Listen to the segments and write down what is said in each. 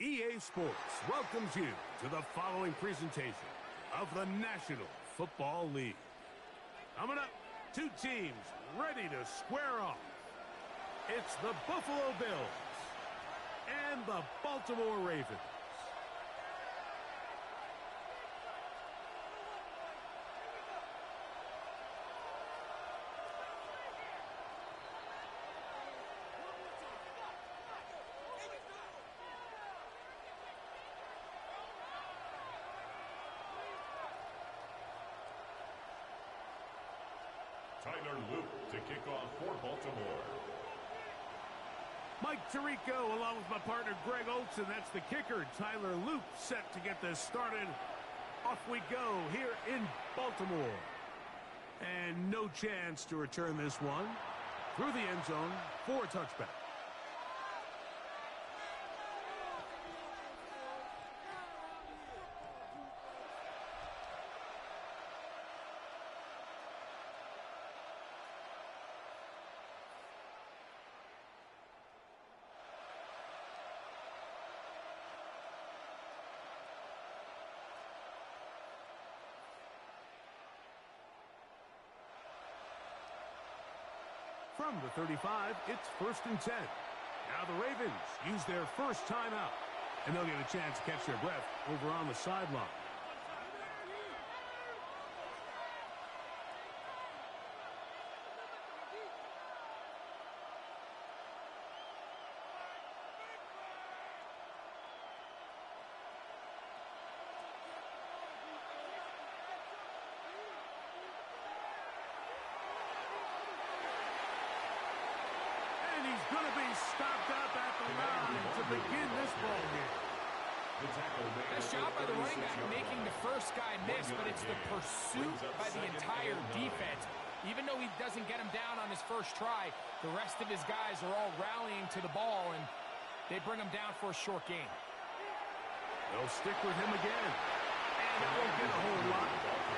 EA Sports welcomes you to the following presentation of the National Football League. Coming up, two teams ready to square off. It's the Buffalo Bills and the Baltimore Ravens. Tyler Luke to kick off for Baltimore. Mike Tirico along with my partner Greg Olson. That's the kicker. Tyler Luke set to get this started. Off we go here in Baltimore. And no chance to return this one through the end zone for a touchback. From the 35, it's 1st and 10. Now the Ravens use their first timeout, and they'll get a chance to catch their breath over on the sideline. Going to be stopped up at the line to begin this ball game. Nice job by the running back making the first guy miss, but it's the pursuit by the entire defense. Even though he doesn't get him down on his first try, the rest of his guys are all rallying to the ball, and they bring him down for a short gain. They'll stick with him again. And that won't get a whole lot.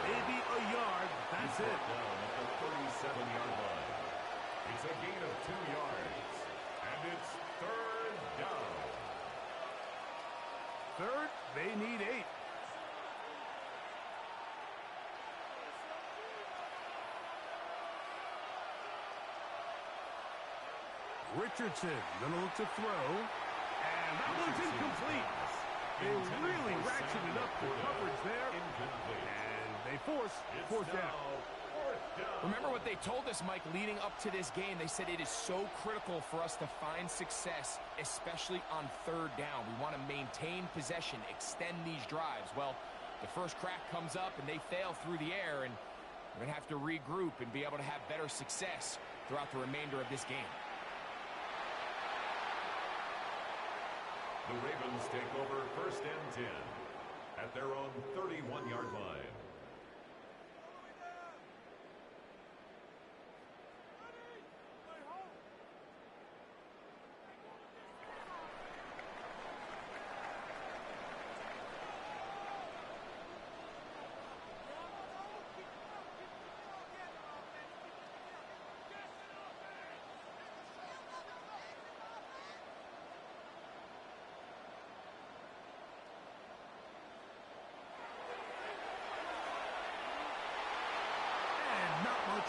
Maybe a yard. That's it. Down at the 37-yard line. It's a gain of 2 yards. And it's 3rd down. Third, they need 8. Richardson gonna look to throw. And that one's incomplete. They really ratcheted up the coverage there. And they force 4th down. Remember what they told us, Mike, leading up to this game. They said it is so critical for us to find success, especially on 3rd down. We want to maintain possession, extend these drives. Well, the first crack comes up and they fail through the air, and we're going to have to regroup and be able to have better success throughout the remainder of this game. The Ravens take over 1st and 10 at their own 31-yard line.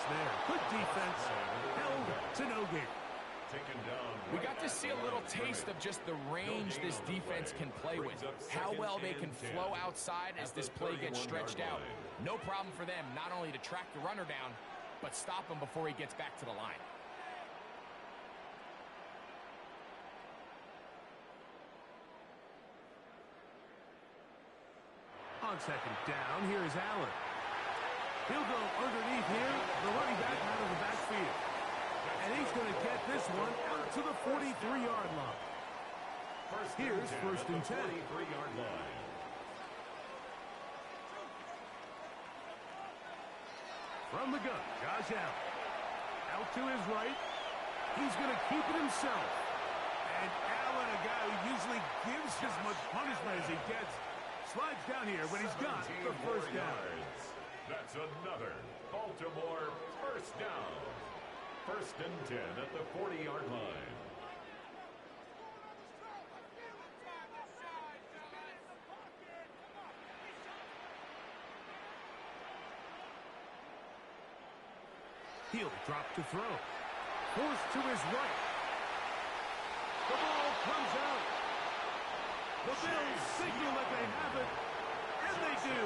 There. Good defense. Held to no gain. We got to see a little taste of just the range this defense can play with. How well they can flow outside as this play gets stretched out. No problem for them not only to track the runner down, but stop him before he gets back to the line. On 2nd down, here is Allen. He'll go underneath here, the running back out of the backfield. And he's going to get this one out to the 43-yard line. Here's 1st and 10. 43-yard line. From the gun, Josh Allen. Out to his right. He's going to keep it himself. And Allen, a guy who usually gives as much punishment as he gets, slides down here, but he's got the 1st down. That's another Baltimore 1st down. 1st and 10 at the 40-yard line. Drop to throw. Forced to his right. The ball comes out. The Bills signal that they have it, and they do.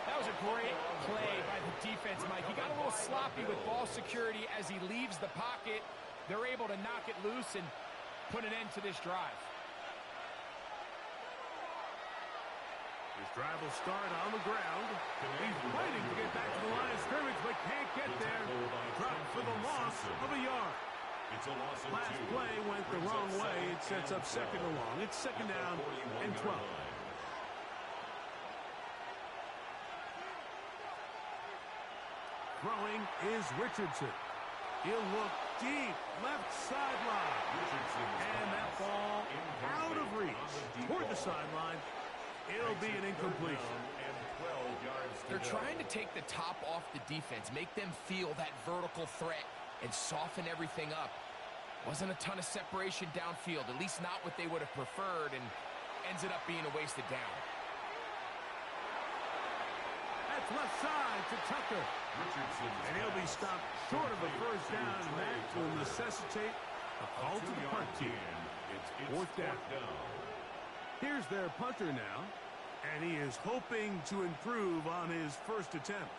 That was a great play by the defense, Mike. He got a little sloppy with ball security as he leaves the pocket. They're able to knock it loose and put an end to this drive. His drive will start on the ground. He's fighting to get back to the line of scrimmage, but can't get there. Dropped for the loss of a yard. It's a loss of Last 2. play went the wrong way. It sets up second and long. It's second down and 12. Throwing is Richardson. He'll look deep, left sideline. And that ball out of reach toward the sideline. It'll be an incompletion. They're trying to take the top off the defense, make them feel that vertical threat, and soften everything up. Wasn't a ton of separation downfield, at least not what they would have preferred, and ends it up being a wasted down. That's left side to Tucker. And he'll be stopped short of the first down, and that will necessitate a call to the punt team. It's fourth down. Here's their punter now, and he is hoping to improve on his first attempt.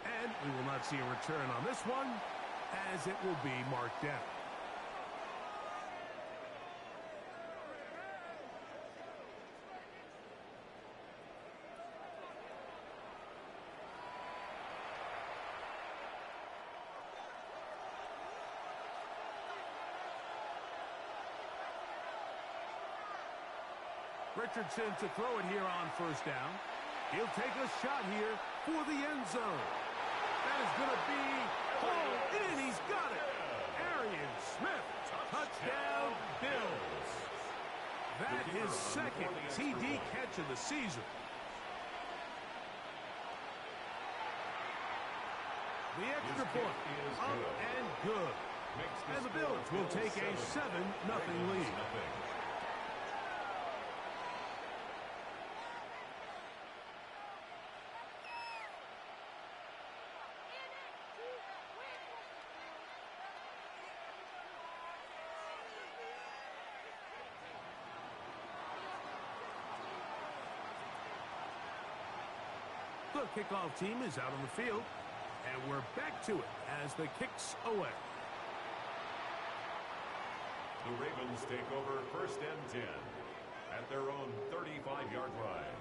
And we will not see a return on this one, as it will be marked down. Richardson to throw it here on first down. He'll take a shot here for the end zone. That is going to be hauled in. He's got it. Arian Smith, touchdown Bills. That his second TD catch of the season. The extra point up and good. And the Bills will take a 7-0 lead. The kickoff team is out on the field, and we're back to it as the kicks away. The Ravens take over first and 10 at their own 35-yard line.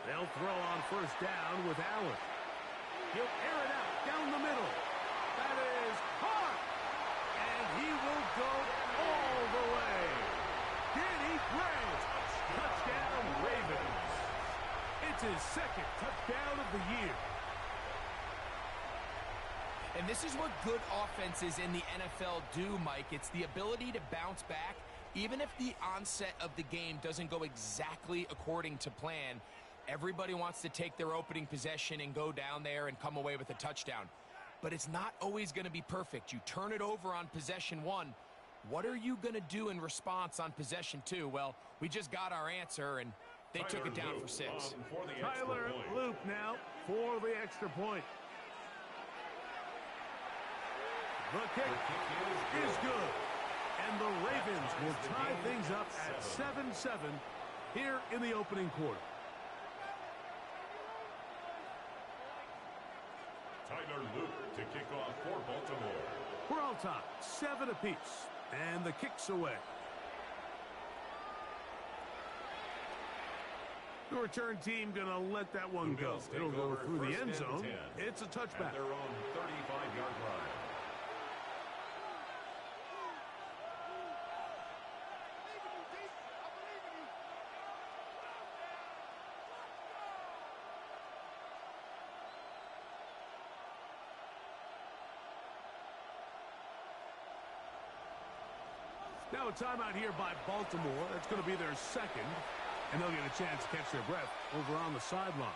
They'll throw on first down with Allen. He'll air it out down the middle. That is caught. And he will go all the way. Did he play? Touchdown Ravens. It's his second touchdown of the year. And this is what good offenses in the NFL do, Mike. It's the ability to bounce back, even if the onset of the game doesn't go exactly according to plan. Everybody wants to take their opening possession and go down there and come away with a touchdown. But it's not always going to be perfect. You turn it over on possession 1. What are you going to do in response on possession 2? Well, we just got our answer, and they took it down for 6. Tyler Loop now for the extra point. The kick is good. And the Ravens will tie things up at 7-7 here in the opening quarter. Tyler Luke to kick off for Baltimore. We're all tied, 7 apiece, and the kick's away. The return team gonna let that one go. It'll go through the end zone. It's a touchback. At their own 35-yard line. Now a timeout here by Baltimore. That's going to be their second, and they'll get a chance to catch their breath over on the sideline.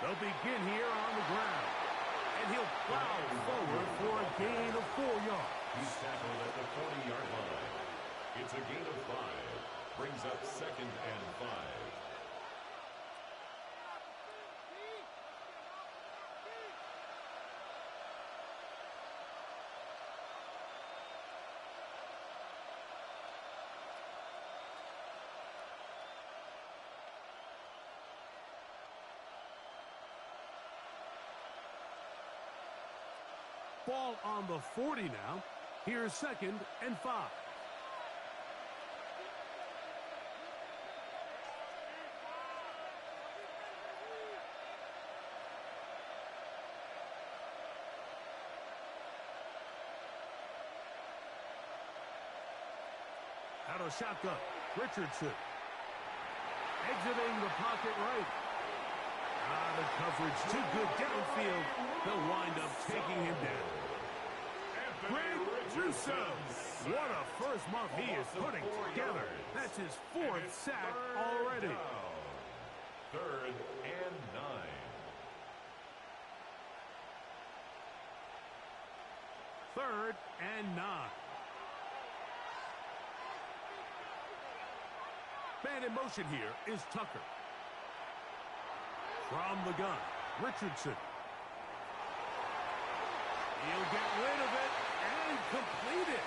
They'll begin here on the ground. And he'll plow forward for a gain of 4 yards. He's tackled at the 40-yard line. It's a gain of 5. Brings up 2nd and 5. Ball on the 40 now. Here's 2nd and 5. Out of shotgun, Richardson. Exiting the pocket right. The coverage too good downfield. They'll wind up taking him down. Greg Rousseau. What a first month he is putting together. That's his 4th sack already. 3rd and 9. Third and 9. Man in motion here is Tucker. From the gun, Richardson. He'll get rid of it and complete it.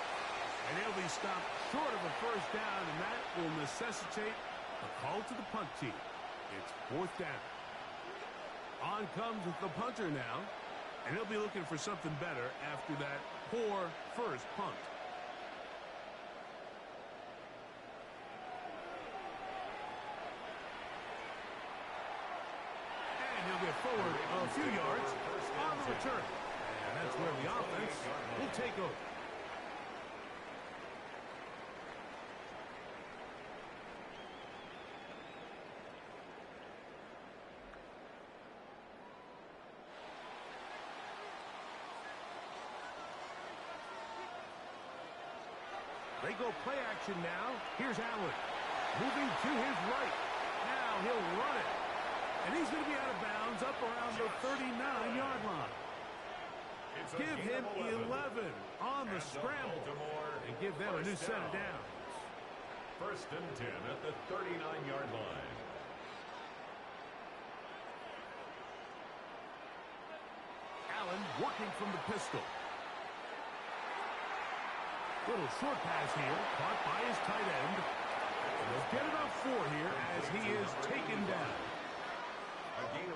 And he'll be stopped short of a first down, and that will necessitate a call to the punt team. It's 4th down. On comes the punter now, and he'll be looking for something better after that poor first punt. He'll get forward a few yards on the return. And that's where the offense will take over. They go play action now. Here's Allen. Moving to his right. Now he'll run it. And he's going to be out of bounds up around the 39-yard line. Give him 11 on the scramble and give them a new set of downs. 1st and 10 at the 39-yard line. Allen working from the pistol. Little short pass here, caught by his tight end. They'll get about 4 here as he is taken down.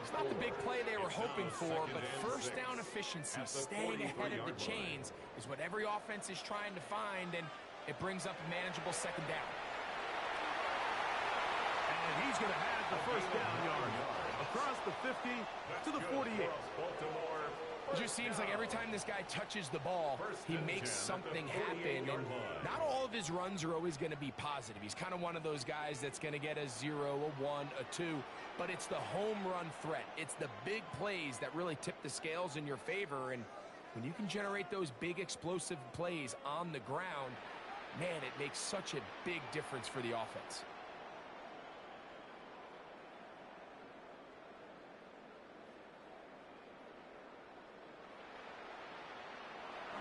It's not the big play they were hoping for, but first down efficiency, staying ahead of the chains, is what every offense is trying to find, and it brings up a manageable 2nd down. And he's going to have the first down yard across the 50 to the 48. It just seems like every time this guy touches the ball, he makes something happen, and not all of his runs are always going to be positive. He's kind of one of those guys that's going to get a 0, a 1, a 2, but it's the home run threat. It's the big plays that really tip the scales in your favor, and when you can generate those big explosive plays on the ground, man, it makes such a big difference for the offense.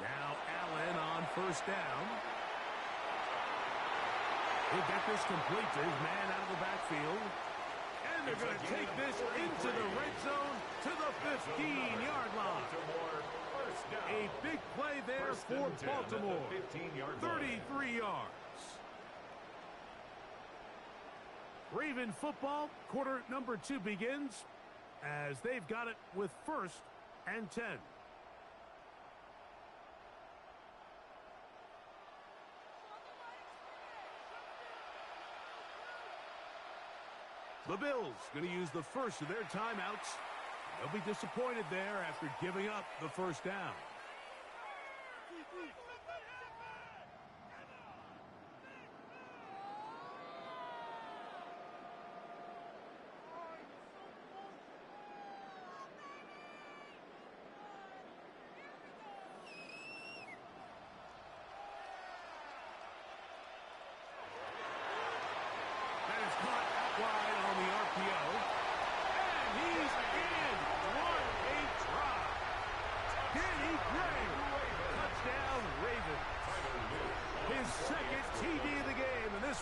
Now Allen on first down. He'll get this complete to his man out of the backfield. And they're going to take this into the red zone to the 15-yard line. A big play there for Baltimore. 33 yards. Raven football, quarter number 2 begins as they've got it with 1st and 10. The Bills going to use the first of their timeouts. They'll be disappointed there after giving up the first down.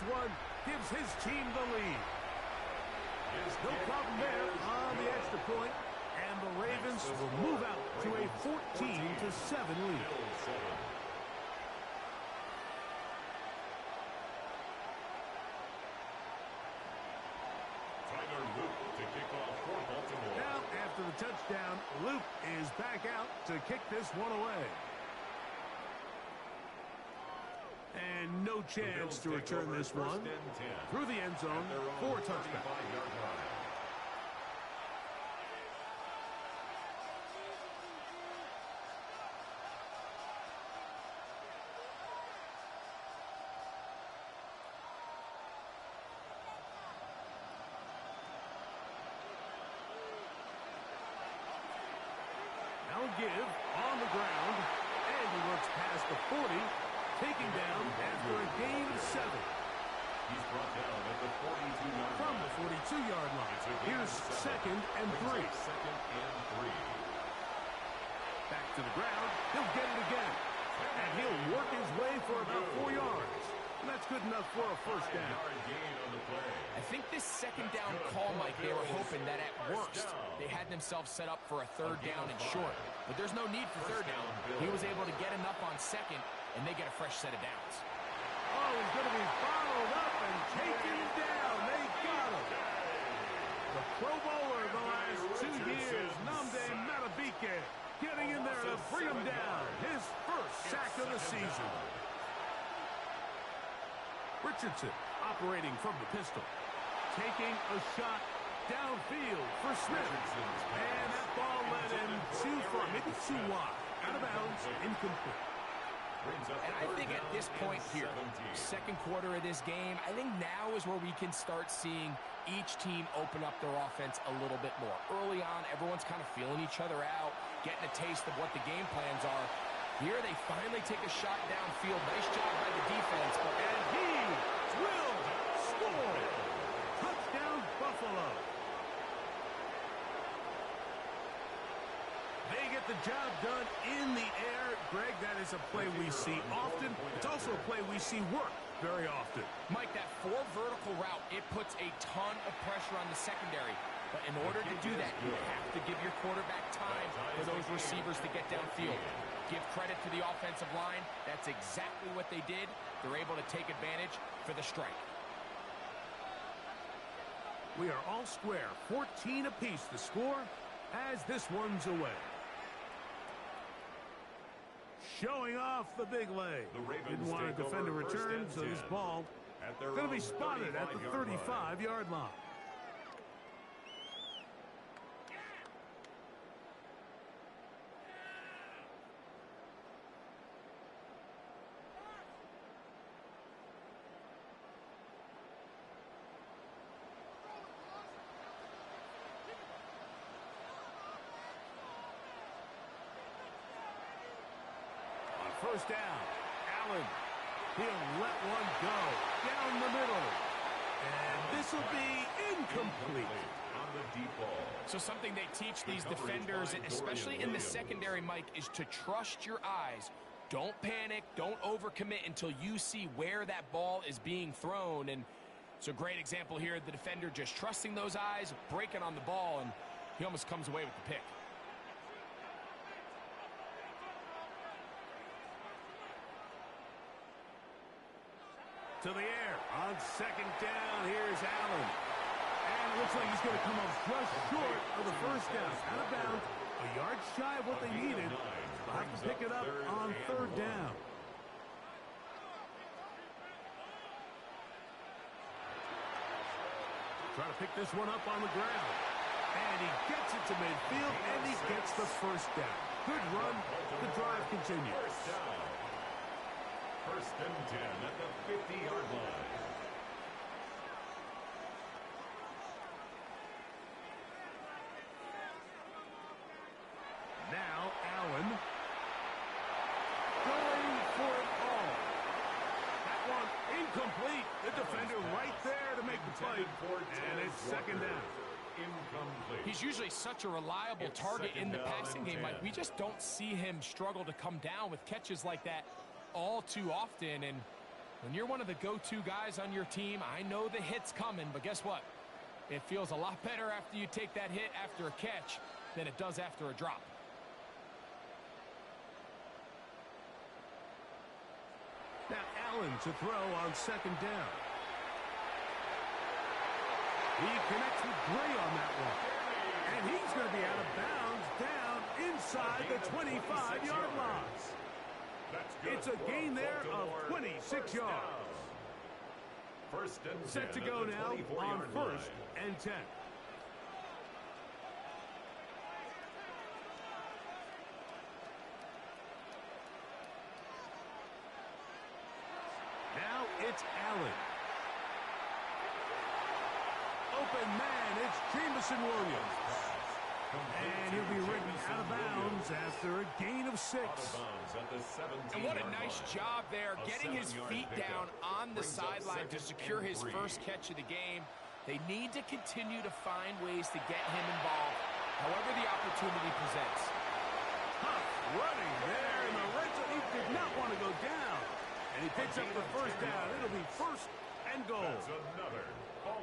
One gives his team the lead. No problem there on the extra point, and the Ravens will move out to a 14-7 lead. Tyler Luke to kick off for Baltimore. Now, after the touchdown, Luke is back out to kick this one away. And no chance to return this one through the end zone for a touchback. Now give on the ground, and he looks past the 40. Taking down after a gain of 7. He's brought down at the 42-yard line. From the 42-yard line. Here's 2nd and 3. Second and 3. Back to the ground. He'll get it again. And he'll work his way for about 4 yards. And that's good enough for a first down. I think this second down call, Mike, they were hoping that at worst they had themselves set up for a third down and short. But there's no need for third down. He was able to get enough on second, and they get a fresh set of downs. Oh, he's going to be followed up and taken down. They got him. The Pro Bowler the last 2 years, Nnamdi Madubuike, getting in there to bring him down. His first sack of the season. Richardson operating from the pistol. Taking a shot downfield for Smith. And that ball led him too far, maybe too wide. Out of bounds, incomplete. And I think at this point here, second quarter of this game, I think now is where we can start seeing each team open up their offense a little bit more. Early on, everyone's kind of feeling each other out, getting a taste of what the game plans are. Here they finally take a shot downfield. Nice job by the defense. And he will score. Touchdown, Buffalo. They get the job done in the air. Greg, that is a play we see often. It's also a play we see work very often. Mike, that 4 vertical route, it puts a ton of pressure on the secondary. But in order to do that, you have to give your quarterback time for those receivers to get downfield. Give credit to the offensive line. That's exactly what they did. They're able to take advantage for the strike. We are all square. 14 apiece the score as this one's away. Showing off the big leg. Didn't want to defend a return, so this ball going to be spotted at the 35-yard line. First down, Allen. He'll let one go down the middle. And this will be incomplete. On the deep ball. So something they teach these defenders, especially in the secondary, Mike, is to trust your eyes. Don't panic. Don't overcommit until you see where that ball is being thrown. And it's a great example here. The defender just trusting those eyes, breaking on the ball, and he almost comes away with the pick. To the air on second down. Here's Allen. And it looks like he's going to come up just short of the first down. Out of bounds, a yard shy of what they needed. They'll have to pick it up on third down. Try to pick this one up on the ground. And he gets it to midfield, and he gets the first down. Good run. The drive continues. First down. First and 10 at the 50-yard line. Now Allen going for it all. That one incomplete. The defender right there to make the play. And it's second down. Incomplete. He's usually such a reliable target in the passing game, Mike. We just don't see him struggle to come down with catches like that all too often. And when you're one of the go-to guys on your team, I know the hit's coming, but guess what? It feels a lot better after you take that hit after a catch than it does after a drop. Now Allen to throw on second down. He connects with Gray on that one. And he's going to be out of bounds down inside the 25-yard line. It's a gain there of 26 yards. First and 10 Set to go now on first and 10. Now it's Allen. Open man, it's Jameson Williams. And he'll be ridden out of bounds after a gain of 6. And what a nice job there, getting his feet down on the sideline to secure his first catch of the game. They need to continue to find ways to get him involved, however the opportunity presents. Tough running there in the red zone. He did not want to go down. And he picks up the first down. It'll be first and goal.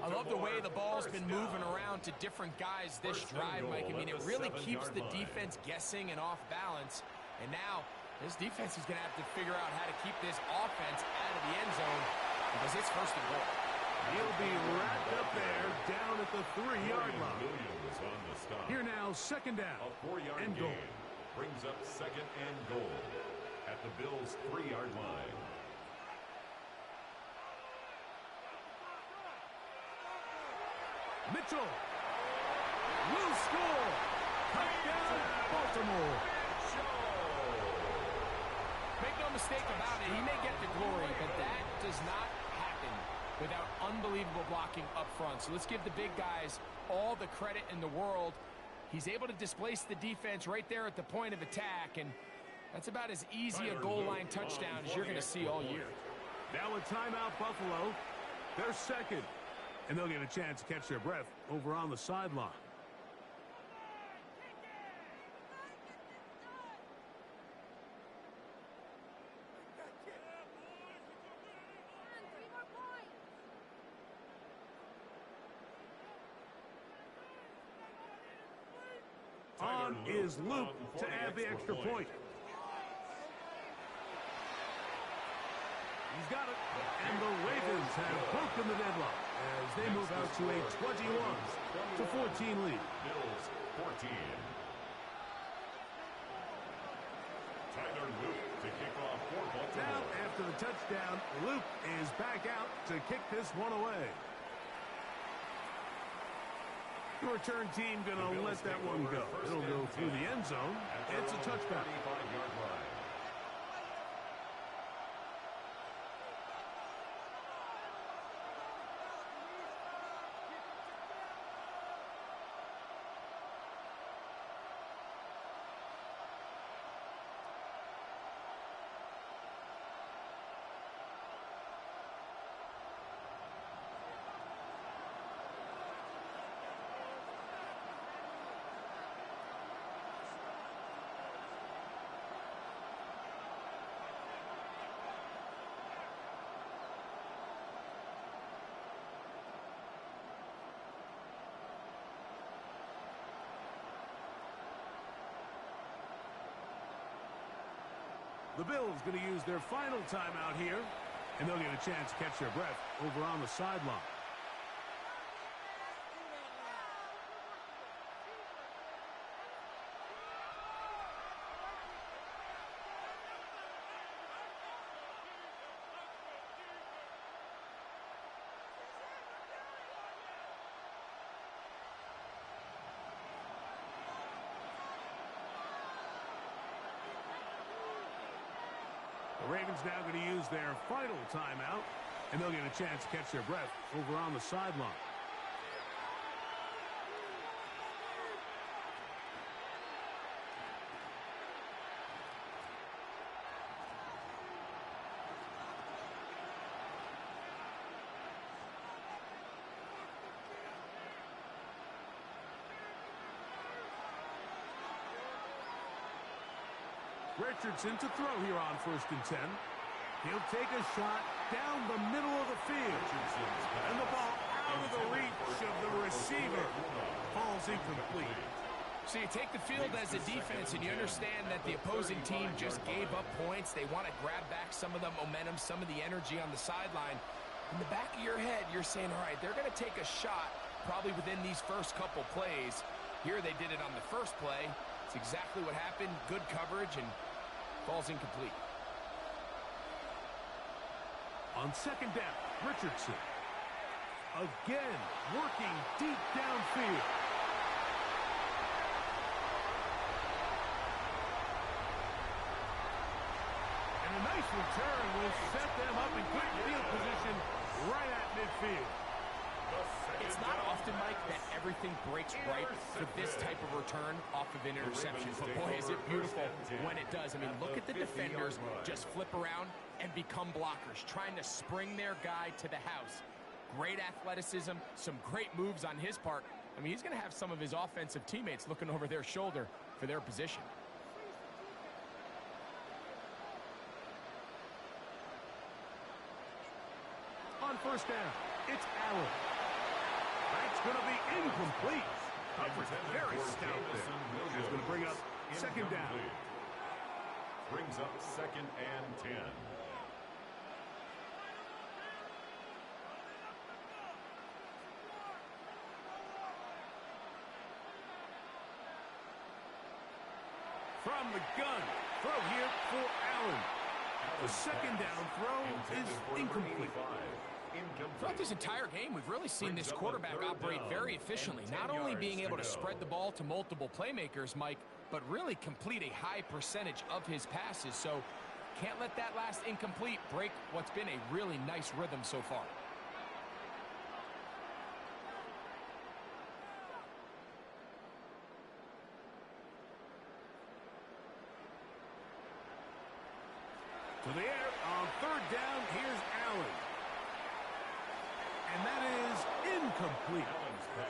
I love the way the ball's been moving around to different guys this drive, Mike. I mean, it really keeps the defense guessing and off balance. And now, this defense is going to have to figure out how to keep this offense out of the end zone because it's first and goal. He'll be wrapped up there down at the 3-yard line. Here now, second down A 4-yard and goal. gain brings up second and goal at the Bills' 3-yard line. Mitchell will score. Touchdown, Baltimore. Make no mistake about it, he may get the glory, but that does not happen without unbelievable blocking up front. So let's give the big guys all the credit in the world. He's able to displace the defense right there at the point of attack, and that's about as easy a goal line touchdown as you're going to see all year. Now a timeout, Buffalo. They're second. And they'll get a chance to catch their breath over on the sideline. On is Luke to add the extra point. He's got it. And the Ravens have broken the deadlock as they move out to a 21-14 lead. Bills 14. Tyler Luke to kick off for Baltimore. Now, after the touchdown, Luke is back out to kick this one away. The return team going to let that one go. It'll go through the end zone. It's a touchback. 35-yard line. The Bills going to use their final timeout here, and they'll get a chance to catch their breath over on the sideline. The Ravens now going to use their final timeout, and they'll get a chance to catch their breath over on the sideline. Richardson to throw here on 1st and 10. He'll take a shot down the middle of the field. And the ball out of the reach of the receiver. Falls incomplete. So you take the field as a defense, and you understand that the opposing team just gave up points. They want to grab back some of the momentum, some of the energy on the sideline. In the back of your head, you're saying, all right, they're going to take a shot probably within these first couple plays. Here they did it on the first play. It's exactly what happened. Good coverage, and falls incomplete. On 2nd down, Richardson. Again, working deep downfield. And a nice return will set them up in good field position right at midfield. It's not often, Mike, that everything breaks right for this type of return off of an interception. But boy, is it beautiful when it does. I mean, look at the defenders just flip around and become blockers, trying to spring their guy to the house. Great athleticism, some great moves on his part. I mean, he's going to have some of his offensive teammates looking over their shoulder for their position. On 1st down, it's Allen. That's going to be incomplete. Coverage very stout there. He's going to bring up 2nd down. Brings up 2nd and 10. From the gun, throw here for Allen. The 2nd down throw is incomplete. Throughout this entire game, we've really seen this quarterback operate very efficiently, not only being able to spread the ball to multiple playmakers, Mike, but really complete a high percentage of his passes. So can't let that last incomplete break what's been a really nice rhythm so far. To the air on 3rd down, here's Allen. And that is incomplete.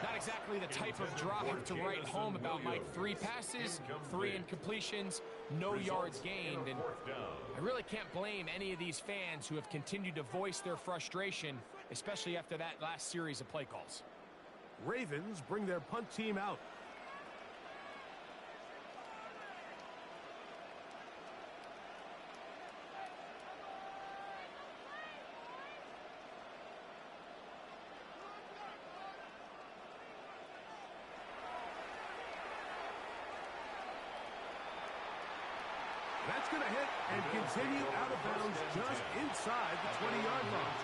Not exactly the type of drop to write home about, Mike. 3 passes, 3 incompletions, no yards gained. And I really can't blame any of these fans who have continued to voice their frustration, especially after that last series of play calls. Ravens bring their punt team out. That's going to hit and continue out of bounds just inside the 20-yard line.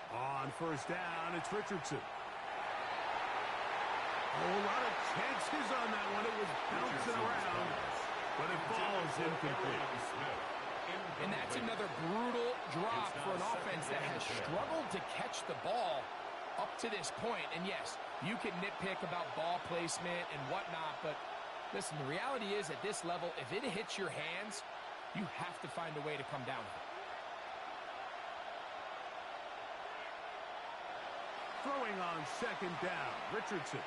On 1st down, it's Richardson. Oh, a lot of chances on that one. It was bouncing around, but it falls incomplete. And that's another brutal drop for an offense that has struggled to catch the ball up to this point. And yes, you can nitpick about ball placement and whatnot, but listen, the reality is at this level, if it hits your hands, you have to find a way to come down with it. Throwing on 2nd down, Richardson.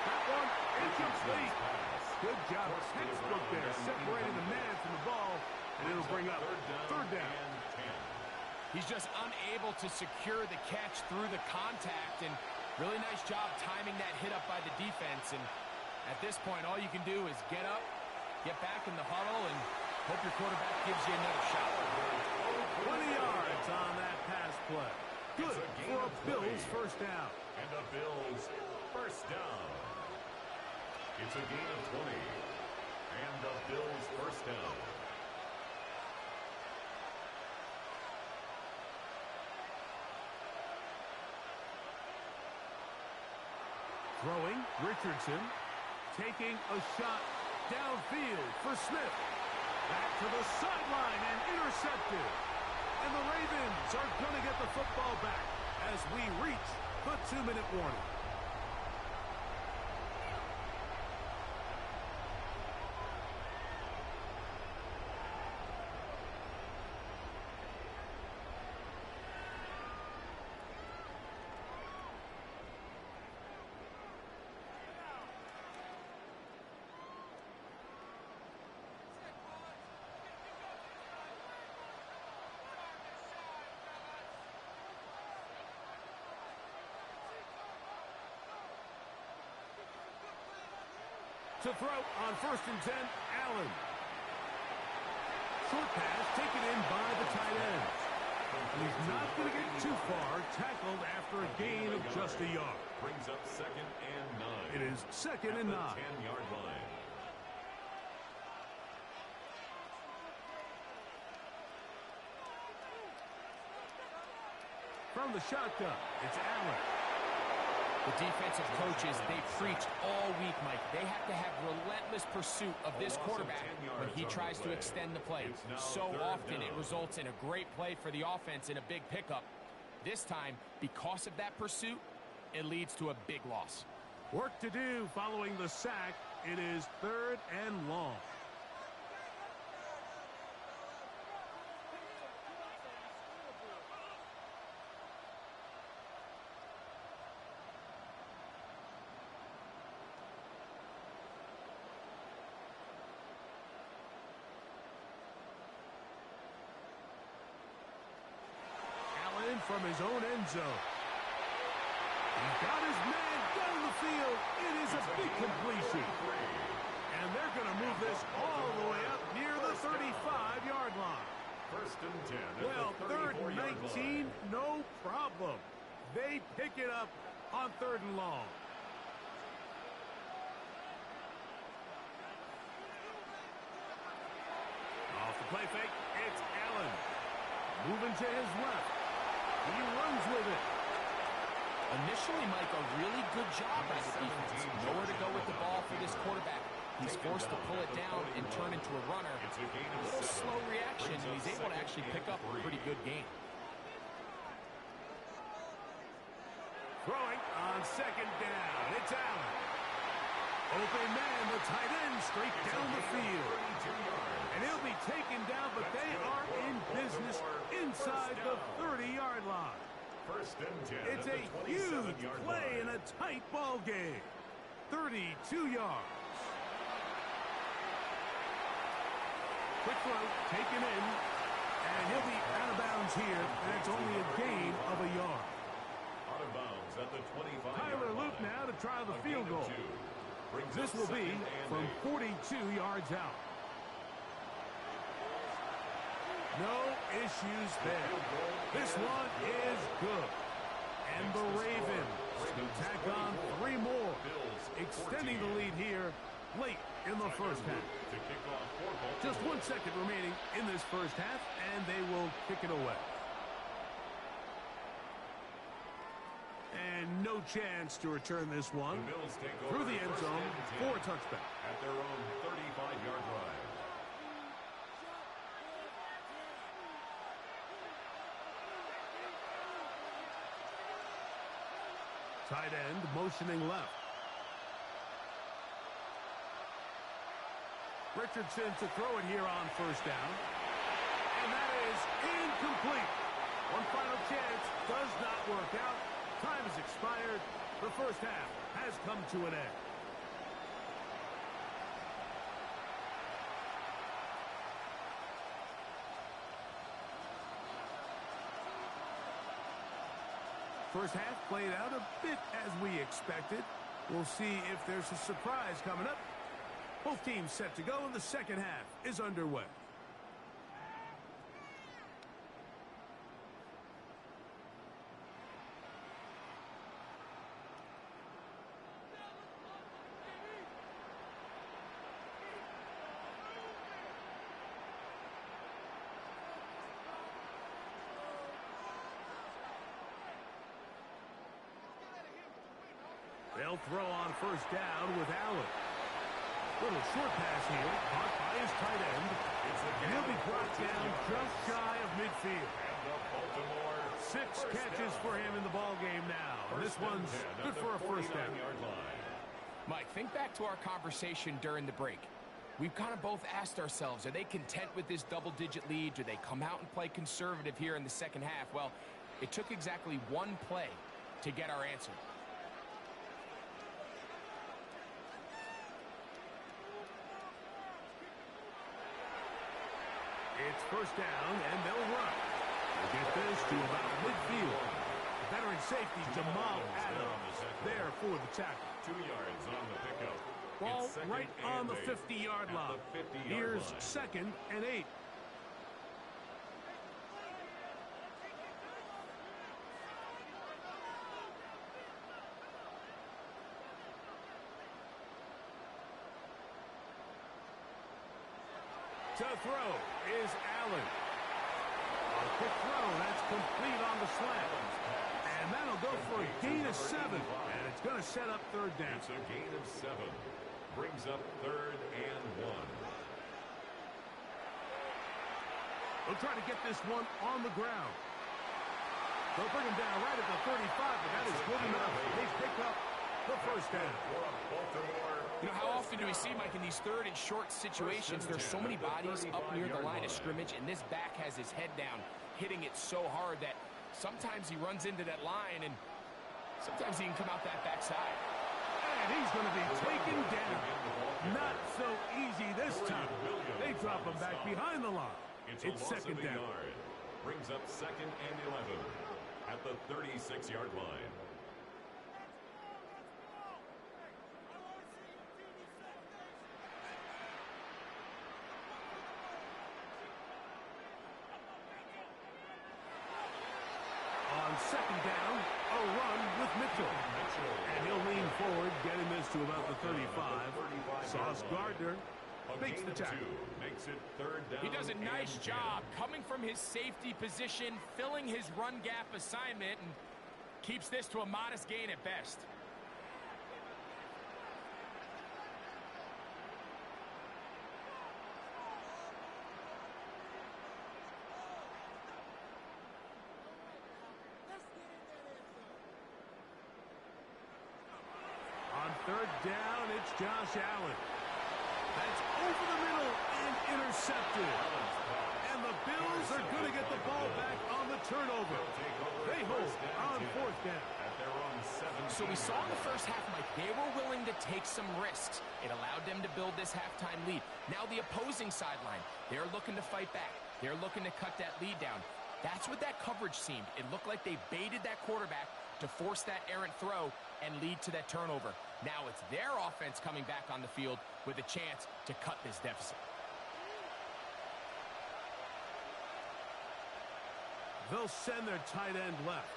That one incomplete. Good job. Textbook there, separating the man from the ball, and it'll bring up 3rd down. He's just unable to secure the catch through the contact, and really nice job timing that hit up by the defense. And at this point, all you can do is get up, get back in the huddle, and hope your quarterback gives you another shot. 20 yards on that pass play. Good for a Bills first down. And a Bills first down. It's a gain of 20. And the Bills first down. Throwing, Richardson. Taking a shot downfield for Smith. Back to the sideline and intercepted. And the Ravens are going to get the football back as we reach the 2-minute warning. To throw on 1st and 10, Allen. Short pass taken in by the tight end. He's not going to get too far, tackled after a gain of just a yard. Brings up 2nd and 9. It is 2nd and 9. 10-yard line. From the shotgun, it's Allen. The defensive coaches, they preached all week, Mike. They have to have relentless pursuit of this quarterback when he tries to extend the play. So often it results in a great play for the offense and a big pickup. This time, because of that pursuit, it leads to a big loss. Work to do following the sack. It is 3rd and long. From his own end zone. He's got his man down the field. It is a big completion. And they're going to move this all the way up near the 35-yard line. 1st and 10. Well, 3rd and 19, no problem. They pick it up on 3rd and long. Off the play fake, it's Allen. Moving to his left. He runs with it. Initially, Mike, a really good job by the defense. Nowhere to go with the ball for this quarterback. He's forced to pull it down and turn into a runner. A little slow reaction, and he's able to actually pick up a pretty good game. Throwing on 2nd down. It's Allen. Open man, the tight end, straight down the field. And he'll be taken down, but they are in business inside the 30-yard line. 1st and 10. It's a huge play in a tight ball game. 32 yards. Quick throw, taken in, and he'll be out of bounds here, and it's only a gain of a yard. Out of bounds at the 25-yard Tyler line. Luke now to try the field goal. This will be from 42 yards out. No issues there. This one is good. And the Ravens tack on 3 more, extending the lead here late in the first half. Just 1 second remaining in this first half, and they will kick it away. And no chance to return this one through the end zone for a touchback. At their own 35-yard line. Tight end motioning left. Richardson to throw it here on 1st down. And that is incomplete. One final chance does not work out. Time has expired. The first half has come to an end. First half played out a bit as we expected. We'll see if there's a surprise coming up. Both teams set to go, and the second half is underway. They'll throw on first down with Allen. Little short pass here, caught by his tight end. And he'll be brought down just shy of midfield. 6 catches for him in the ball game now. And this one's good for a first down. Mike, think back to our conversation during the break. We've kind of both asked ourselves, are they content with this double-digit lead? Do they come out and play conservative here in the second half? Well, it took exactly one play to get our answer. It's first down, and they'll run. We'll get this to about midfield. Veteran safety Jamal Adams there for the tackle. 2 yards on the pickup. Ball right on the 50-yard line. Here's second and 8. To throw is Allen. A quick throw, that's complete on the slant. And that'll go for a gain of 7. And it's going to set up third down. It's a gain of 7. Brings up third and 1. They'll try to get this one on the ground. They'll bring him down right at the 35, but that is good enough. They pick up the first down. You know, how often do we see, Mike, in these third and short situations, there's so many bodies up near the line of scrimmage, and this back has his head down, hitting it so hard that sometimes he runs into that line, and sometimes he can come out that backside. And he's going to be taken down. Not so easy this time. They drop him back behind the line. It's second down. Brings up second and 11 at the 36-yard line. On second down, a run with Mitchell. And he'll lean forward, getting this to about the 35. Sauce Gardner makes the tackle. Makes it third down. He does a nice job coming from his safety position, filling his run gap assignment, and keeps this to a modest gain at best. On third down, it's Josh Allen. That's over the middle and intercepted. And the Bills are going to get the ball back on the turnover. They hold on fourth down. So we saw in the first half, Mike, they were willing to take some risks. It allowed them to build this halftime lead. Now the opposing sideline, they're looking to fight back. They're looking to cut that lead down. That's what that coverage seemed. It looked like they baited that quarterback to force that errant throw and lead to that turnover. Now it's their offense coming back on the field with a chance to cut this deficit. They'll send their tight end left.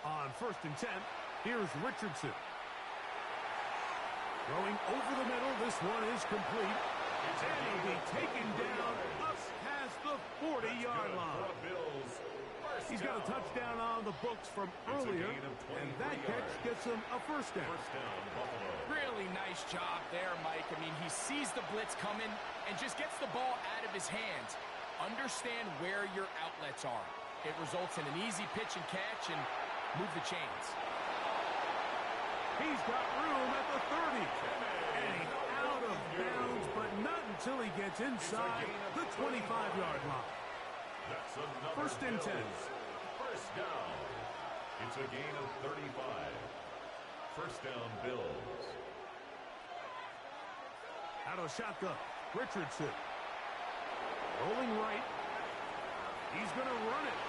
On first and 10, here's Richardson. Throwing over the middle, this one is complete. And he'll be taken down up past the 40-yard line. He's got a touchdown on the books from earlier, and that catch gets him a first down. Really nice job there, Mike. I mean, he sees the blitz coming and just gets the ball out of his hands. Understand where your outlets are. It results in an easy pitch and catch and move the chains. He's got room at the 30. And he's out of bounds, but not until he gets inside the 25-yard line. First and 10. First down. It's a gain of 35. First down, Bills. Out of shotgun, Richardson. Rolling right. He's going to run it.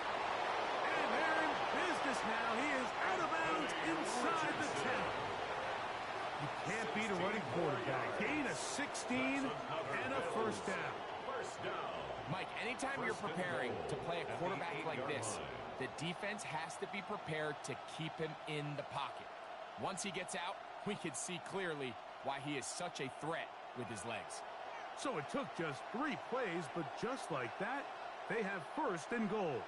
And they're in business now. He is out of bounds inside the 10. You can't beat a running quarterback. Gain of 16 and a first down. First down. Mike, anytime you're preparing to play a quarterback like this, the defense has to be prepared to keep him in the pocket. Once he gets out, we can see clearly why he is such a threat with his legs. So it took just 3 plays, but just like that, they have first and goal.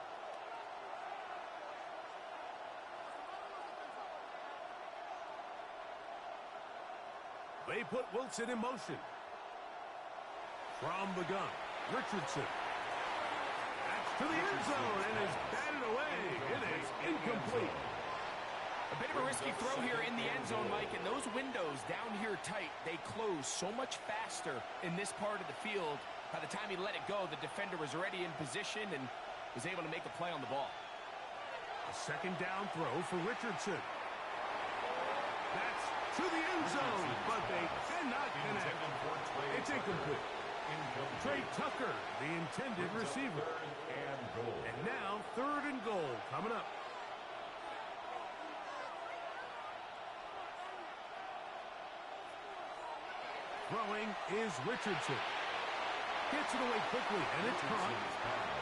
They put Wilson in motion. From the gun, Richardson. That's to the end zone and is batted away. It is incomplete. A bit of a risky throw here in the end zone, Mike, and those windows down here tight, they close so much faster in this part of the field. By the time he let it go, the defender was already in position and was able to make a play on the ball. A second down throw for Richardson. That's to the end zone, but they cannot connect. It's incomplete. Trey Tucker, the intended receiver. And now, 3rd and goal coming up. Throwing is Richardson. Gets it away quickly, and it's caught.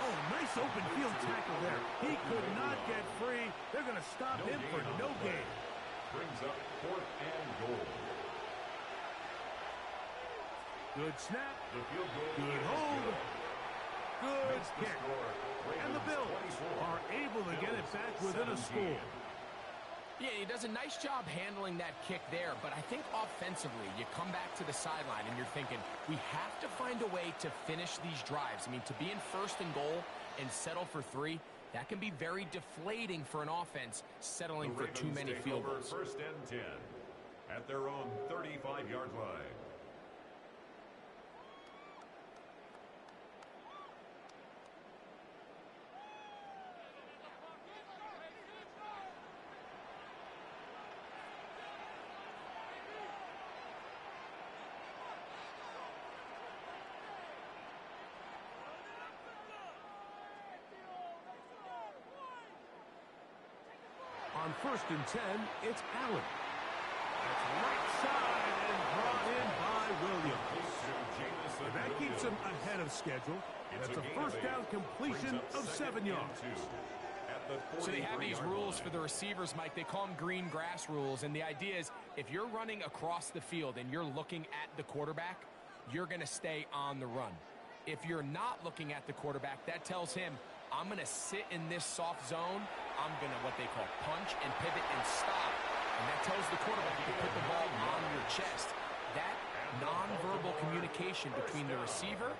Oh, nice open field tackle there. He could not get free. They're going to stop him for no gain. Brings up 4th and goal. Good snap. The field goal. Good hold. Good kick. And the Bills are able to get it back within a score. Yeah, he does a nice job handling that kick there, but I think offensively, you come back to the sideline and you're thinking, we have to find a way to finish these drives. I mean, to be in 1st and goal and settle for 3, that can be very deflating for an offense settling for too many field goals. 1st and 10 at their own 35-yard line. On 1st and 10, it's Allen. That's right side and brought in by Williams. That keeps him ahead of schedule. That's a 1st down completion of 7 yards. So they have these rules for the receivers, Mike. They call them green grass rules, and the idea is if you're running across the field and you're looking at the quarterback, you're going to stay on the run. If you're not looking at the quarterback, that tells him, I'm going to sit in this soft zone. I'm going to, what they call, punch and pivot and stop. And that tells the quarterback to put the ball on your chest. That nonverbal communication between the receiver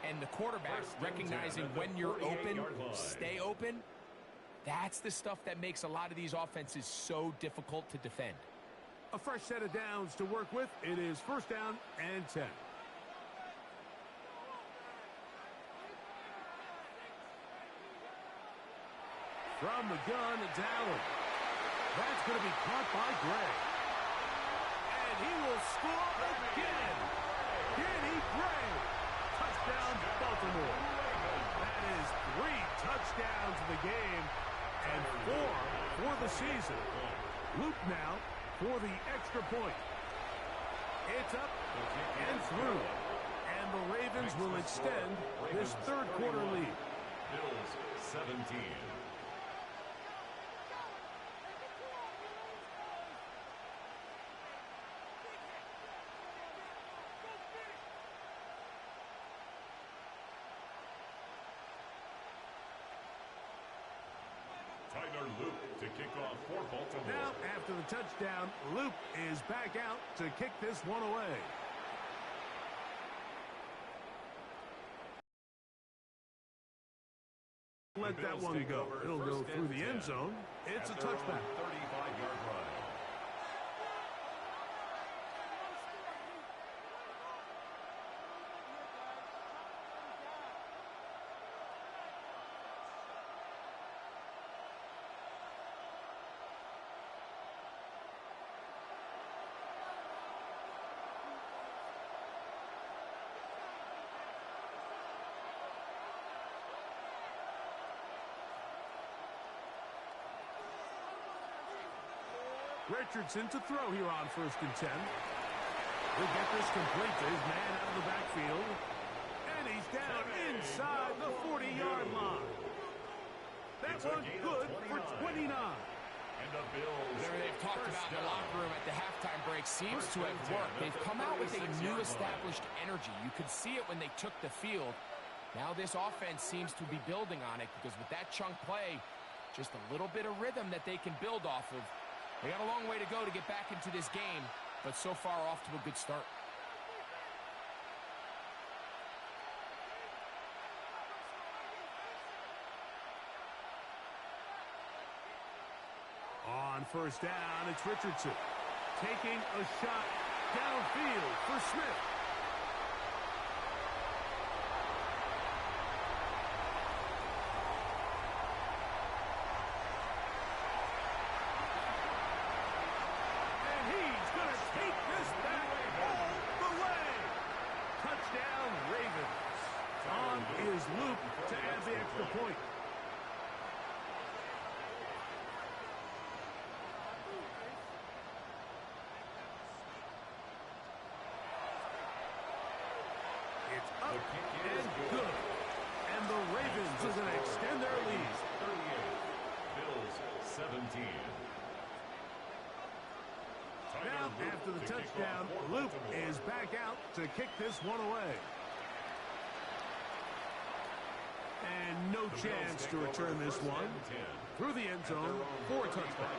and the quarterback, recognizing when you're open, stay open, that's the stuff that makes a lot of these offenses so difficult to defend. A fresh set of downs to work with. It is 1st down and 10. From the gun, it's Allen. That's going to be caught by Gray. And he will score again. Kenny Gray. Touchdown, Baltimore. That is 3 touchdowns in the game and 4 for the season. Luke now for the extra point. It's up and through. And the Ravens will extend this 3rd quarter lead. Bills 17. Tyler Luke to kick off for Baltimore. Now, after the touchdown, Luke is back out to kick this one away. Let that one go. It'll go through the end zone. It's a touchback. 35-yard line. Richardson to throw here on 1st and 10. He'll get this complete to his man out of the backfield. And he's down inside the 40-yard line. That one good for 29. And the Bills. They've talked about in the locker room at the halftime break seems to have worked. They've come out with a new established energy. You could see it when they took the field. Now this offense seems to be building on it because with that chunk play, just a little bit of rhythm that they can build off of. They got a long way to go to get back into this game, but so far off to a good start. On first down, it's Richardson taking a shot downfield for Smith. And he's going to take this back all the way. Touchdown, Ravens. On is Luke to add the extra point. It's up and good. And the Ravens are going to extend their lead. 38. Bills 17. Now, after the touchdown, Luke is back out to kick this one away. And no chance to return this one through the end zone for a touchdown.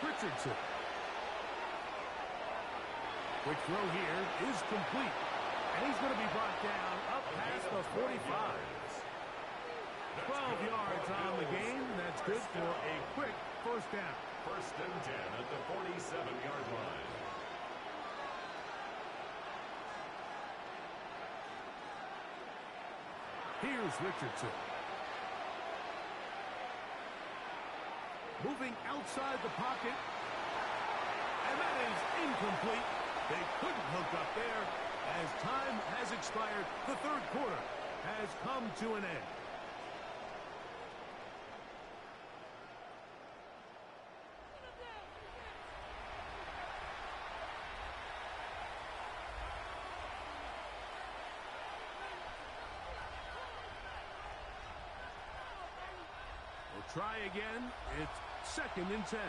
Richardson. Quick throw here is complete. And he's going to be brought down up past the 45. 12 yards on the game. That's good for a quick first down. First and 10 at the 47-yard line. Here's Richardson. Moving outside the pocket. And that is incomplete. They couldn't hook up there as time has expired. The third quarter has come to an end. We'll try again. It's second and 10.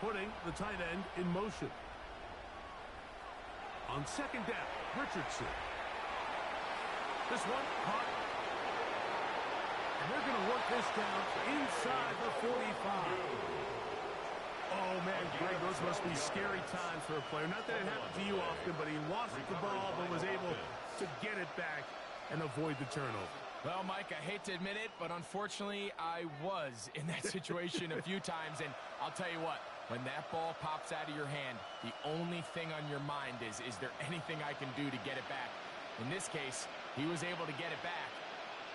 Putting the tight end in motion. On second down, Richardson. This one caught. And they're going to work this down inside the 45. Oh, man, Greg, those must be scary times for a player. Not that it happened to you often, but he lost the ball but was able to get it back and avoid the turnover. Well, Mike, I hate to admit it, but unfortunately, I was in that situation a few times. And I'll tell you what, when that ball pops out of your hand, the only thing on your mind is there anything I can do to get it back? In this case, he was able to get it back,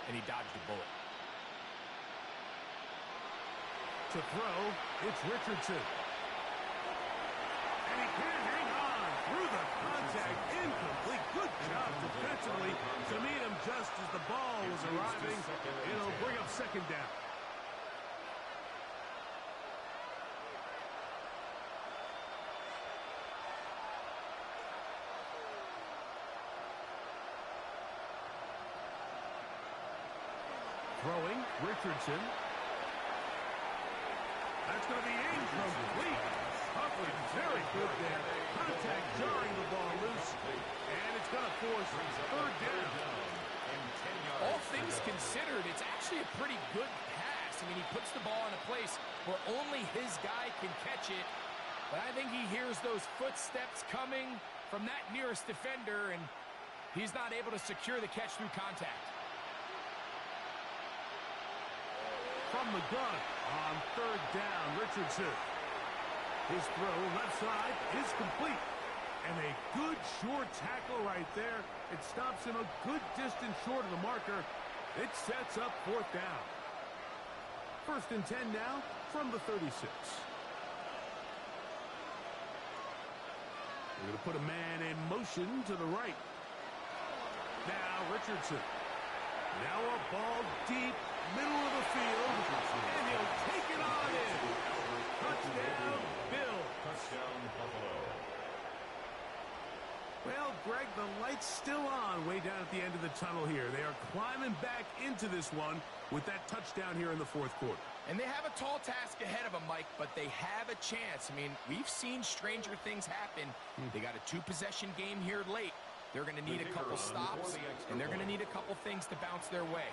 and he dodged a bullet. To throw, it's Richardson. And he can't hang on through the contact. Incomplete. Good job defensively to meet him just as the ball was arriving. It'll bring up second down. Throwing, Richardson. That's going to be incomplete. Huffley very good there. Contact jarring the ball loose. And it's going to force third down. All things considered, it's actually a pretty good pass. I mean, he puts the ball in a place where only his guy can catch it. But I think he hears those footsteps coming from that nearest defender, and he's not able to secure the catch through contact. From the gun on third down, Richardson. His throw left side is complete. And a good short tackle right there. It stops him a good distance short of the marker. It sets up fourth down. First and 10 now from the 36. We're going to put a man in motion to the right. Now Richardson. Now a ball deep, middle of the field, and he'll take it on in. Touchdown, Bill. Touchdown, Buffalo. Well, Greg, the light's still on way down at the end of the tunnel here. They are climbing back into this one with that touchdown here in the fourth quarter. And they have a tall task ahead of them, Mike, but they have a chance. I mean, we've seen stranger things happen. They got a 2-possession game here late. They're going to need a couple stops, and they're going to need a couple things to bounce their way.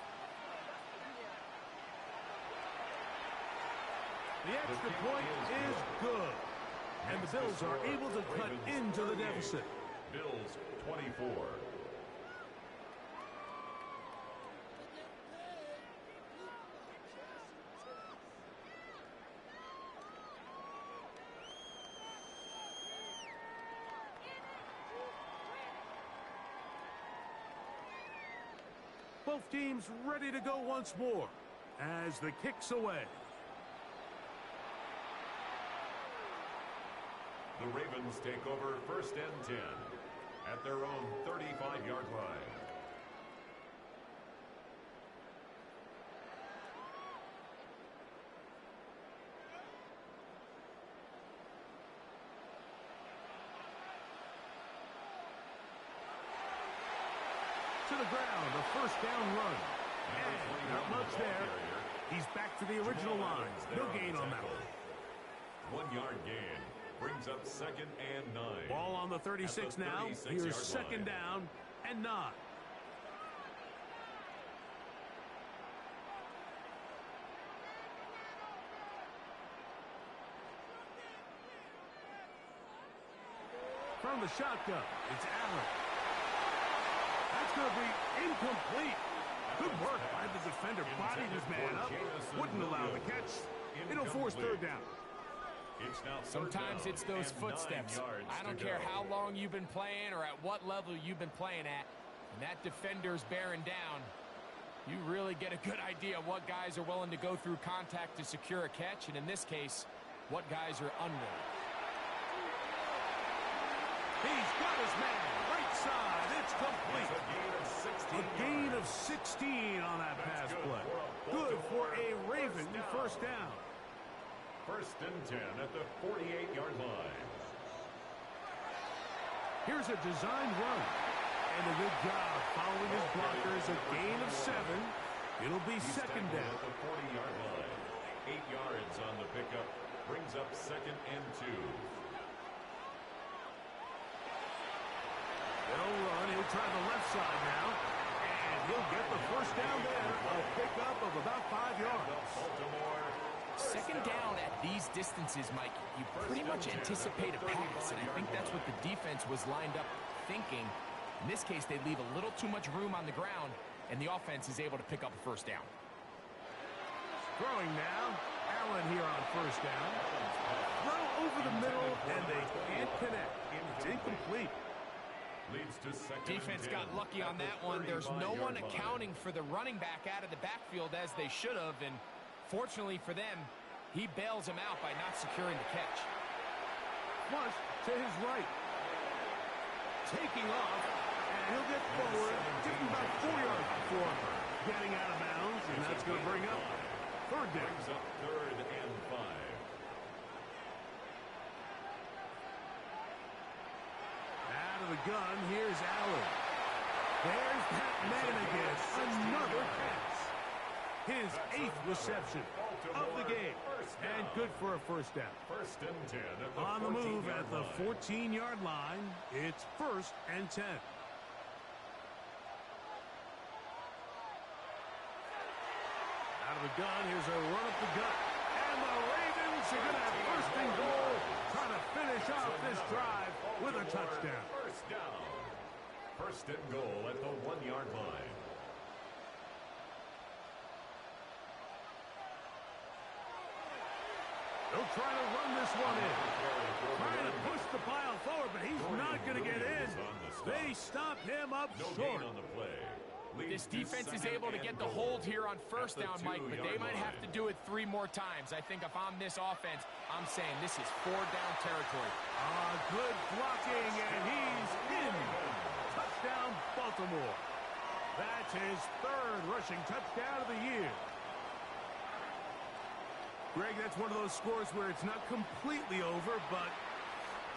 The extra point is good. And the Bills are able to cut into the deficit. Bills 24. Both teams ready to go once more as the kick's away. The Ravens take over 1st and 10 at their own 35-yard line. To the ground, a first down run. And not much there. He's back to the original line. No gain on that one. 1-yard gain brings up 2nd and 9. Ball on the 36 now. Here's 2nd down and 9. From the shotgun, it's Allen. That's going to be incomplete. Good work by the defender. Bodied his man up. Wouldn't allow the catch. It'll force 3rd down. Sometimes it's those footsteps. I don't care how long you've been playing or at what level you've been playing at. When that defender's bearing down, you really get a good idea of what guys are willing to go through contact to secure a catch, and in this case, what guys are unwilling. He's got his man. Right side. It's complete. A gain of 16 on that pass play. Good for a Raven first down. 1st and 10 at the 48-yard line. Here's a designed run. And a good job following his blockers. A gain of 7. It'll be 2nd down. At the 40-yard line. 8 yards on the pickup. Brings up 2nd and 2. They'll run. He'll try the left side now. And he'll get the first down there. A pickup of about 5 yards. Baltimore. 2nd down at these distances, Mike, you pretty much anticipate a pass, and I think that's what the defense was lined up thinking. In this case, they leave a little too much room on the ground, and the offense is able to pick up a first down. Throwing now. Allen here on first down. Throw over the middle, and they can't connect. It's incomplete. Leads to 2nd. Defense got lucky on that one. There's no one accounting for the running back out of the backfield as they should have, and fortunately for them, he bails him out by not securing the catch. Flush to his right. Taking off, and he'll get forward, getting about 4 yards before getting out of bounds, and that's going to bring up 3rd down. Brings up 3rd and 5. Out of the gun, here's Allen. There's Pat Man again. Another pass. His 8th reception of the game. And good for a first down. 1st and 10 at the On the move 14-yard at the line. 14-yard line. It's 1st and 10. Out of the gun, here's a run up the gut. And the Ravens are going to have 1st and goal. Trying to finish off this drive with a touchdown. 1st down. 1st and goal at the 1-yard line. They'll try to run this one in. Trying to push the pile forward, but he's not going to get in. They stop him up short. On the play. This defense is able to get the hold here on first down, Mike, but they might have to do it 3 more times. I think if I'm this offense, I'm saying this is 4-down territory. Good blocking, and he's in. Touchdown, Baltimore. That's his 3rd rushing touchdown of the year. Greg, that's one of those scores where it's not completely over, but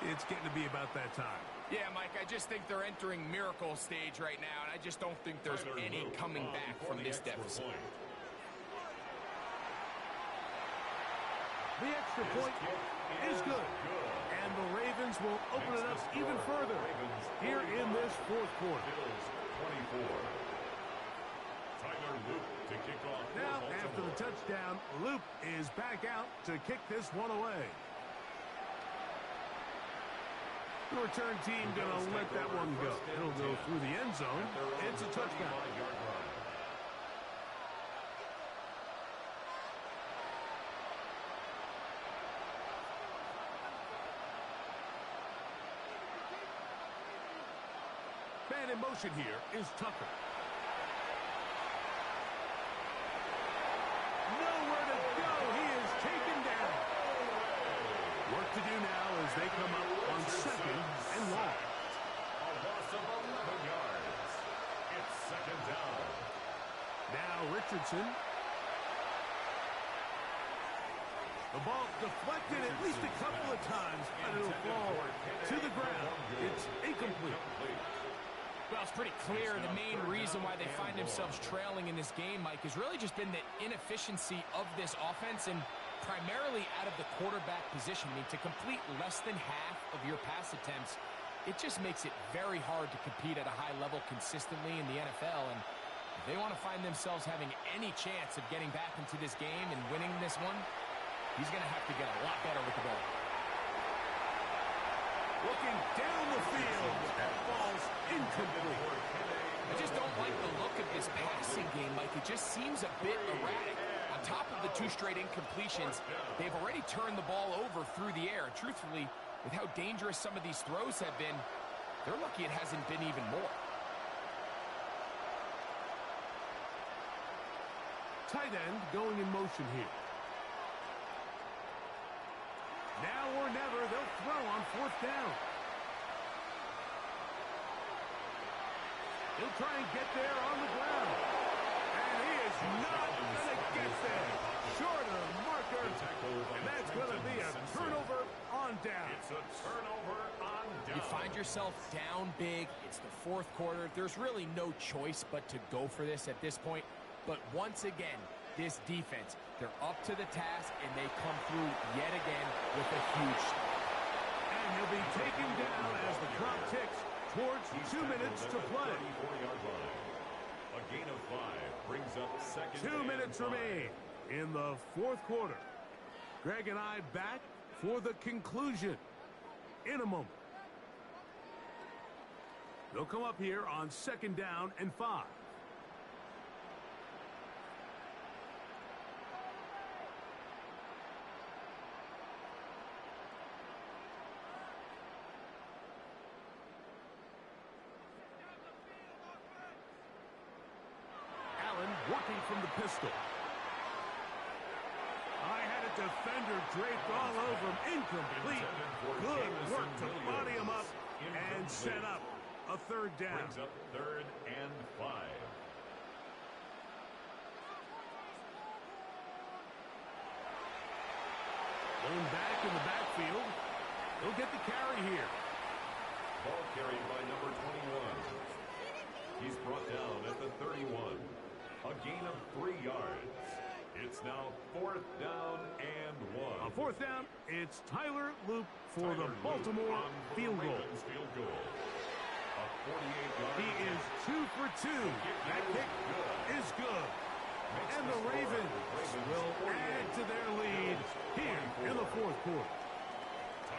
it's getting to be about that time. Yeah, Mike, I just think they're entering miracle stage right now, and I just don't think there's any coming back from this deficit. The extra point is good. And the Ravens will open it up even further here in this fourth quarter. Bills 24. Tyler Luke to kick off. Now, after the touchdown, Luke is back out to kick this one away. The return team going to let that one go. It'll go through the end zone. It's a touchdown. Man in motion here is Tucker. Nowhere to go. He is taken down. Work to do now as they come up on second and long. A loss of 11 yards. It's second down. Now Richardson. The ball deflected at least a couple of times, and it'll fall to the ground. It's incomplete. Well, it's pretty clear the main reason why they find themselves trailing in this game, Mike, has really just been the inefficiency of this offense and primarily out of the quarterback position. I mean, to complete less than half of your pass attempts, it just makes it very hard to compete at a high level consistently in the NFL. And if they want to find themselves having any chance of getting back into this game and winning this one, he's going to have to get a lot better with the ball. Looking down the field, that falls incomplete. I just don't like the look of this passing game, Mike. It just seems a bit erratic. On top of the 2 straight incompletions, they've already turned the ball over through the air. Truthfully, with how dangerous some of these throws have been, they're lucky it hasn't been even more. Tight end going in motion here. Now or never, they'll throw on fourth down. He'll try and get there on the ground. And he is not going to get there. Shorter marker. And that's going to be a turnover on down. It's a turnover on down. You find yourself down big. It's the fourth quarter. There's really no choice but to go for this at this point. But once again, this defense, they're up to the task, and they come through yet again with a huge stop. And he'll be taken down as the clock ticks towards 2 minutes to play. 34-yard line. A gain of 5 brings up second. 2 minutes remain in the fourth quarter. Greg and I back for the conclusion in a moment. They'll come up here on second down and 5. Working from the pistol. I had a defender draped all over him. Incomplete. Good work to body him up and set up a third down. Brings up third and 5. Going back in the backfield. He'll get the carry here. Ball carried by number 21. He's brought down at the 31. A gain of 3 yards. It's now fourth down and 1. On fourth down, it's Tyler Luke for the Baltimore field goal. A 48-yard. He is 2 for 2. That kick is good. And the Ravens will add to their lead here in the fourth quarter.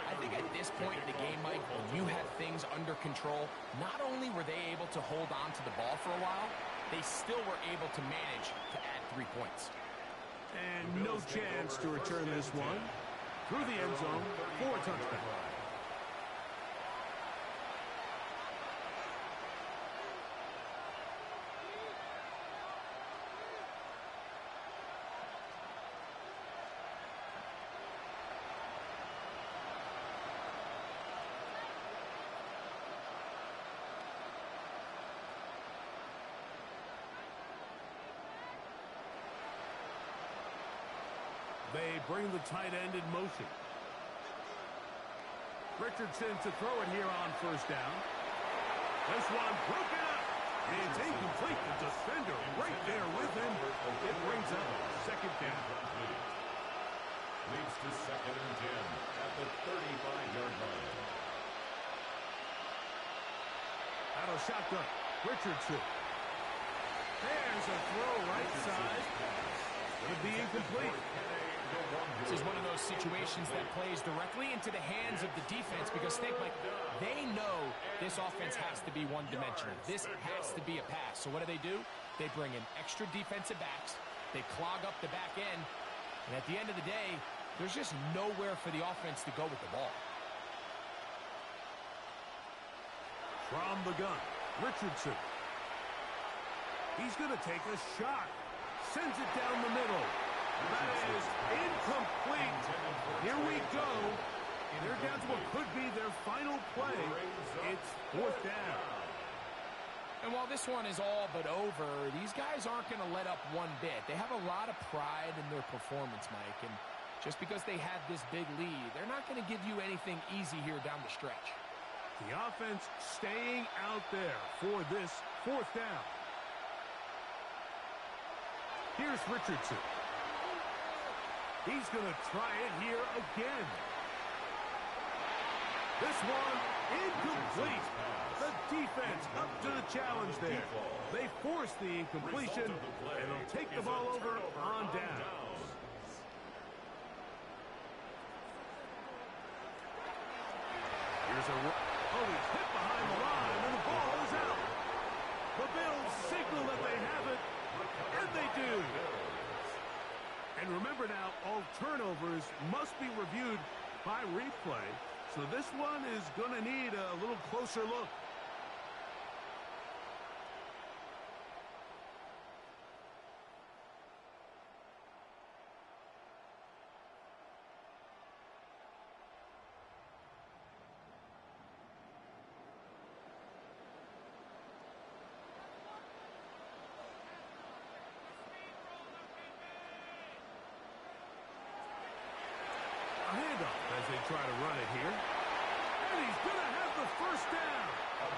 I think at this point in the game, Mike, when you have things under control, not only were they able to hold on to the ball for a while, they still were able to manage to add 3 points. And no chance to return this one through the end zone for a touchdown. They bring the tight end in motion. Richardson to throw it here on first down. This one broken up. It's incomplete. The defender right there with him. It brings up second down. Leads to 2nd and 10 at the 35-yard line. Out of shotgun, Richardson. There's a throw right side. Going to be incomplete. This is one of those situations that plays directly into the hands of the defense because think, Mike, they know this offense has to be one-dimensional. This has to be a pass. So what do? They bring in extra defensive backs. They clog up the back end. And at the end of the day, there's just nowhere for the offense to go with the ball. From the gun, Richardson. He's going to take a shot. Sends it down the middle. That is incomplete. Here we go. They're down to what could be their final play. It's 4th down. And while this one is all but over, these guys aren't going to let up one bit. They have a lot of pride in their performance, Mike. And just because they have this big lead, they're not going to give you anything easy here down the stretch. The offense staying out there for this 4th down. Here's Richardson. He's going to try it here again. This one incomplete. The defense up to the challenge there. They force the incompletion, and they'll take the ball over on downs. Here's a... Oh, he's hit behind the line, and the ball is out. The Bills signal that they have it, and they do. And remember now, all turnovers must be reviewed by replay. So this one is going to need a little closer look. Handoff as they try to run it here. And he's going to have the 1st down.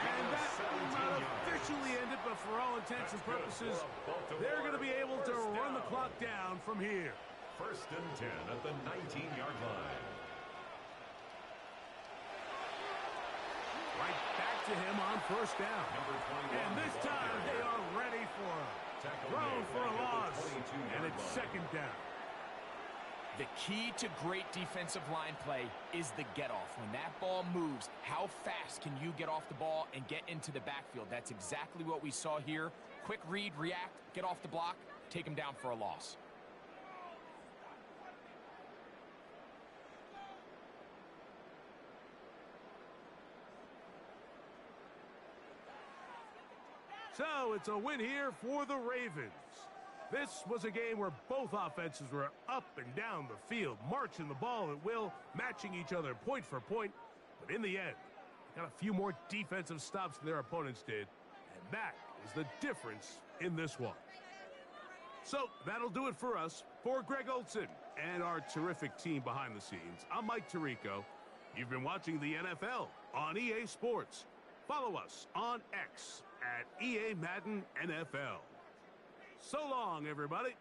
And that will not officially end it, but for all intents and purposes, they're going to be able to run the clock down from here. 1st and 10 at the 19-yard line. Right back to him on 1st down. And this time they are ready for him. Thrown for a loss. And it's 2nd down. The key to great defensive line play is the get-off. When that ball moves, how fast can you get off the ball and get into the backfield? That's exactly what we saw here. Quick read, react, get off the block, take him down for a loss. So it's a win here for the Ravens. This was a game where both offenses were up and down the field, marching the ball at will, matching each other point for point. But in the end, they got a few more defensive stops than their opponents did. And that is the difference in this one. So that'll do it for us. For Greg Olsen and our terrific team behind the scenes, I'm Mike Tirico. You've been watching the NFL on EA Sports. Follow us on X at EA Madden NFL. So long, everybody.